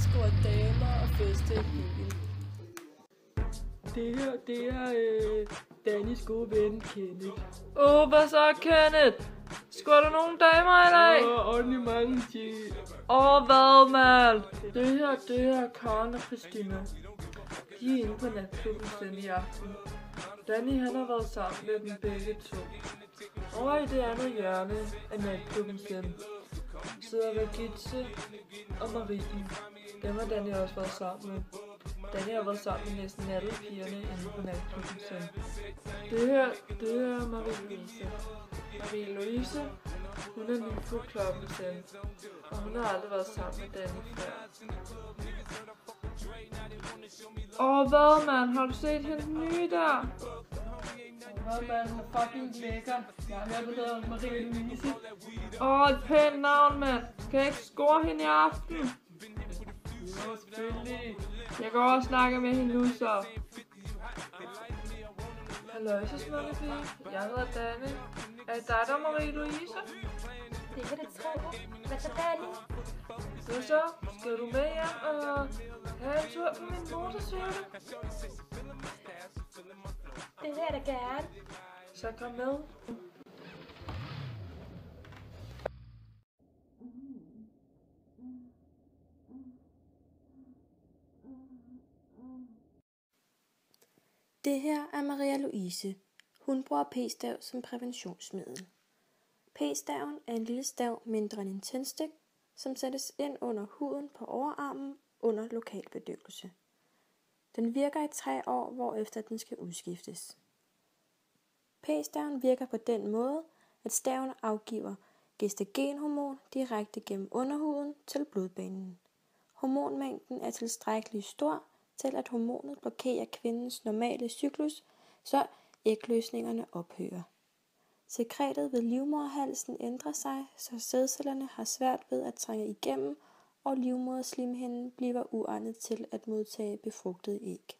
score damer og feste i byen. Det er Dannys gode ven, Kenneth. Hvad så, Kenneth? Skulle du nogle damer i dag? Ordentlig mange til. Hvad, mand? Det er Karen og Christina. De er inde på natklubben siden i aften. Danny, han har været sammen med dem begge to. Over i det andet hjørne af natklubben siden sidder Regitze og Marie. Dem har Danny også været sammen med. Danny har været sammen med næsten alle pigerne inde på natklubben siden. Det her er Marie-Louise. Marie-Louise, hun er ny på klubben siden, og hun har aldrig været sammen med Danny før. Hvad, mand? Har du set hendes nye der? Hvad mand, hun er fucking lækker. Jeg har hørt, der hedder Marie-Louise. Et pænt navn, mand. Kan jeg ikke score hende i aften? Jo, selvfølgelig. Jeg går over og snakker med hende nu, så. Halløj, så smukke pige. Jeg hedder Danny. Er det dig, der er Marie-Louise? Det kan det tro. Hvad så, Danny? Så skal du med hjem og have en tur på min motorcykel? Det vil jeg da gerne. Så kom med. Det her er Maria Louise. Hun bruger p-stav som præventionsmiddel. P-staven er en lille stav mindre end en tændstik, som sættes ind under huden på overarmen under lokal bedøvelse. Den virker i 3 år, hvorefter den skal udskiftes. P-staven virker på den måde, at staven afgiver gestagenhormon direkte gennem underhuden til blodbanen. Hormonmængden er tilstrækkeligt stor til, at hormonet blokerer kvindens normale cyklus, så ægløsningerne ophører. Sekretet ved livmoderhalsen ændrer sig, så sædcellerne har svært ved at trænge igennem, og livmoderslimhinden bliver uegnet til at modtage befrugtede æg.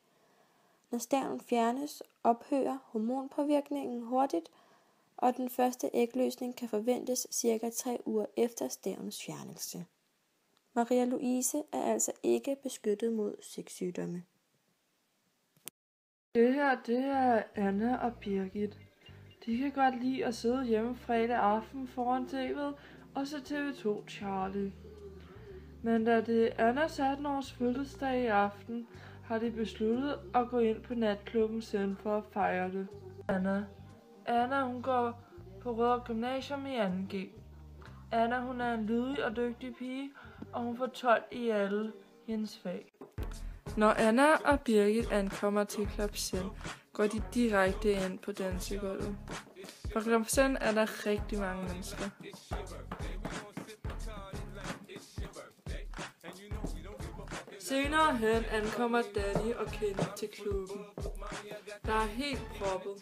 Når staven fjernes, ophører hormonpåvirkningen hurtigt, og den første ægløsning kan forventes ca. 3 uger efter stavens fjernelse. Maria Louise er altså ikke beskyttet mod sexsygdomme. Det er Anna og Birgit. De kan godt lide at sidde hjemme fredag aften foran tv'et og se TV2 Charlie. Men da det er Annas 18-års fødselsdag i aften, har de besluttet at gå ind på natklubben siden for at fejre det. Anna hun går på Rødovre Gymnasium i 2G. Anna hun er en lydig og dygtig pige, og hun får 12 i alle hendes fag. Når Anna og Birgit ankommer til Club Zen, går de direkte ind på dansegulvet. På Club Zen er der rigtig mange mennesker. Senere hen ankommer Danny og Kenneth til klubben. Der er helt proppet.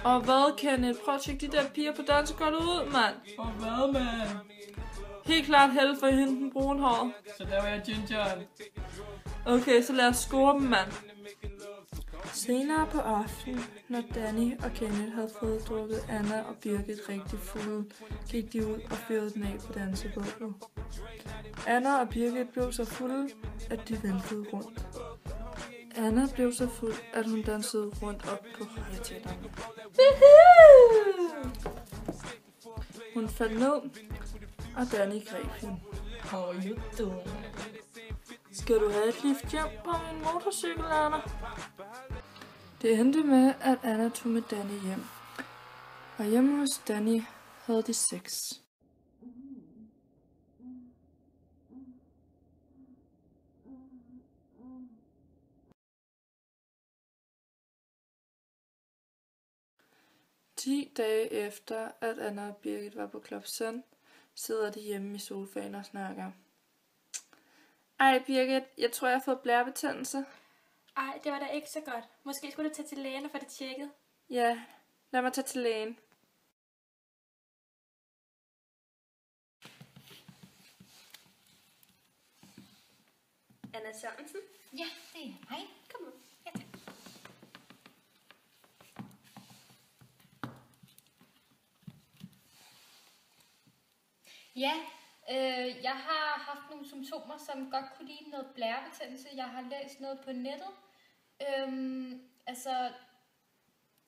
Og hvad, Kenneth? Prøv at tjekke de der piger på dansegulvet ud, mand. Og hvad, mand? Helt klart held for hende, den brunhårede. Så der var jeg gingeren. Okay, så lad os score dem, mand. Senere på aftenen, når Danny og Kenneth havde fået drukket Anna og Birgit rigtig fulde, gik de ud og fyrede den af på dansegulvet. Anna og Birgit blev så fulde, at de væltede rundt. Anna blev så fuld, at hun dansede rundt op på højtalerne. Hun faldt ned, og Danny greb hende. How you doing? Skal du have et lift hjem på min motorcykel, Anna? Det endte med, at Anna tog med Danny hjem. Og hjemme hos Danny havde de sex. Ti dage efter, at Anna og Birgit var på Club Zen, sidder de hjemme i sofaen og snakker. Ej, Birgit, jeg tror, jeg har fået blærebetændelse. Ej, det var da ikke så godt. Måske skulle du tage til lægen og få det tjekket. Ja, lad mig tage til lægen. Anna Sørensen? Ja, det er mig. Kom nu. Ja, tak. Ja, Jeg har haft nogle symptomer, som godt kunne ligne noget blærebetændelse. Jeg har læst noget på nettet.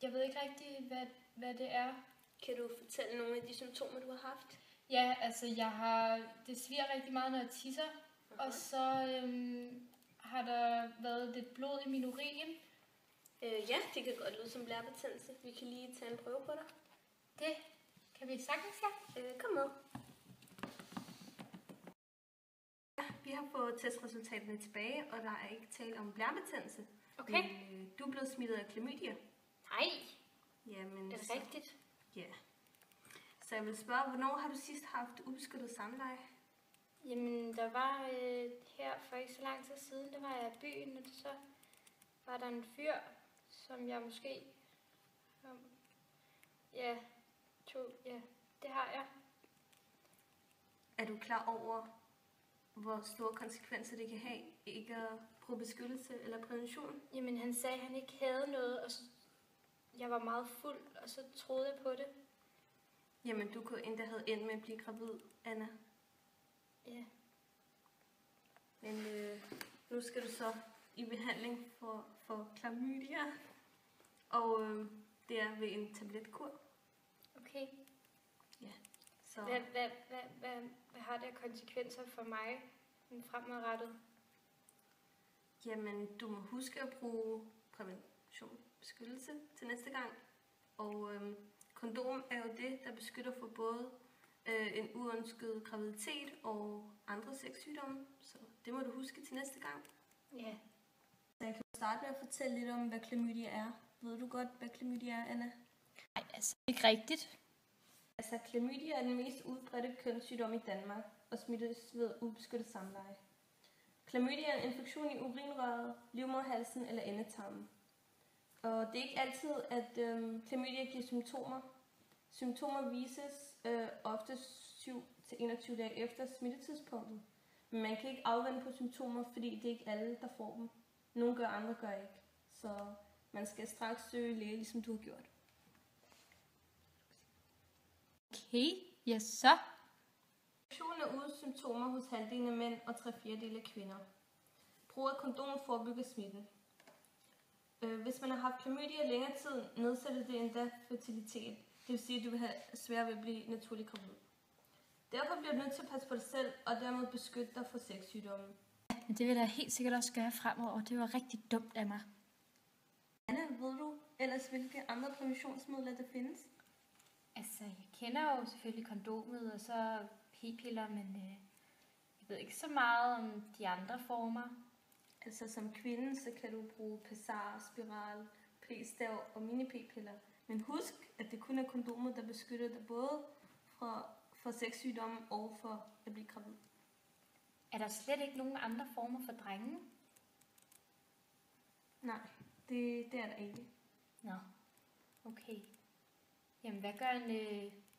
Jeg ved ikke rigtig, hvad det er. Kan du fortælle nogle af de symptomer, du har haft? Ja, det sviger rigtig meget, når jeg tisser. Og så har der været lidt blod i min urin. Ja, det kan godt lyde som blærebetændelse. Vi kan lige tage en prøve på dig. Det kan vi sagtens gøre. Kom med. Ja, vi har fået testresultaterne tilbage, og der er ikke tale om blærebetændelse. Okay. Men, du er blevet smittet af klamydia. Nej, Jamen, er det rigtigt? Ja. Så jeg vil spørge, hvornår har du sidst haft ubeskyttet samleje? Jamen, der var her for ikke så lang tid siden, der var jeg i byen, og så var der en fyr, som jeg måske... det har jeg. Er du klar over, hvor store konsekvenser det kan have ikke at bruge beskyttelse eller prævention? Jamen, han sagde, at han ikke havde noget, og så... Jeg var meget fuld, og så troede jeg på det. Jamen, du kunne endda have endt med at blive gravid, Anna. Ja. Men nu skal du så i behandling for klamydia, og det er ved en tabletkur. Okay. Ja. Så Hvad har det af konsekvenser for mig fremadrettet? jamen, du må huske at bruge prævention, beskyttelse til næste gang. Og kondom er jo det, der beskytter for både en uønsket graviditet og andre sexsygdomme. Så det må du huske til næste gang. Ja. Så jeg kan starte med at fortælle lidt om, hvad klamydia er. Ved du godt, hvad klamydia er, Anna? Nej, ikke rigtigt. Altså, klamydia er den mest udbredte kønssygdom i Danmark og smittes ved ubeskyttet samleje. Klamydia er en infektion i urinrøret, livmoderhalsen eller endetarmen. Og det er ikke altid, at klamydia giver symptomer. Symptomer vises ofte 7-21 dage efter smittetidspunktet. Men man kan ikke afvente på symptomer, fordi det er ikke alle, der får dem. Nogle gør, andre gør ikke. Så man skal straks søge læge, ligesom du har gjort. Okay, ja så. Infektionen er uden symptomer hos halvdelen af mænd og 3/4 af kvinder. Brug af kondom forebygger smitten. Hvis man har haft klamydia længere tid, nedsætter det endda fertilitet. Det vil sige, at du vil have svært ved at blive naturligt gravid. Derfor bliver du nødt til at passe på dig selv, og dermed beskytte dig for sexsygdomme. Men det vil jeg helt sikkert også gøre fremover, og det var rigtig dumt af mig. Anna, ved du ellers, hvilke andre præventionsmidler der findes? Altså, jeg kender jo selvfølgelig kondomet og så p-piller, men jeg ved ikke så meget om de andre former. Altså som kvinde, så kan du bruge Pessar, spiral, p-stav og mini-p-piller. Men husk, at det kun er kondomet, der beskytter dig både for sexsygdomme og for at blive gravid. Er der slet ikke nogen andre former for drenge? Nej, det er der ikke. Nå, okay. Jamen, hvad gør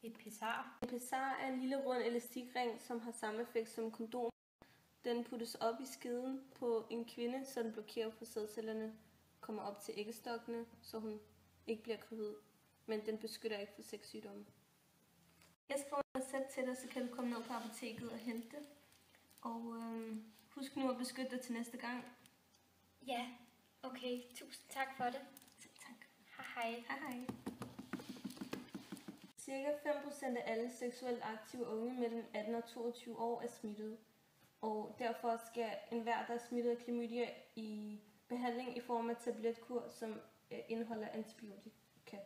et pessar? En Pessar er en lille rund elastikring, som har samme effekt som kondom. Den puttes op i skeden på en kvinde, så den blokerer for sædcellerne, kommer op til æggestokkene, så hun ikke bliver gravid. Men den beskytter ikke for sexsygdomme. Jeg skriver en recept til dig, så kan du komme ned på apoteket og hente det. Og husk nu at beskytte dig til næste gang. Ja, okay. Tusind tak for det. Selv tak. Hej. Hej hej. Cirka 5% af alle seksuelt aktive unge mellem 18 og 22 år er smittet. Og derfor skal enhver, der er smittet af klamydia, i behandling i form af tabletkur, som indeholder antibiotika.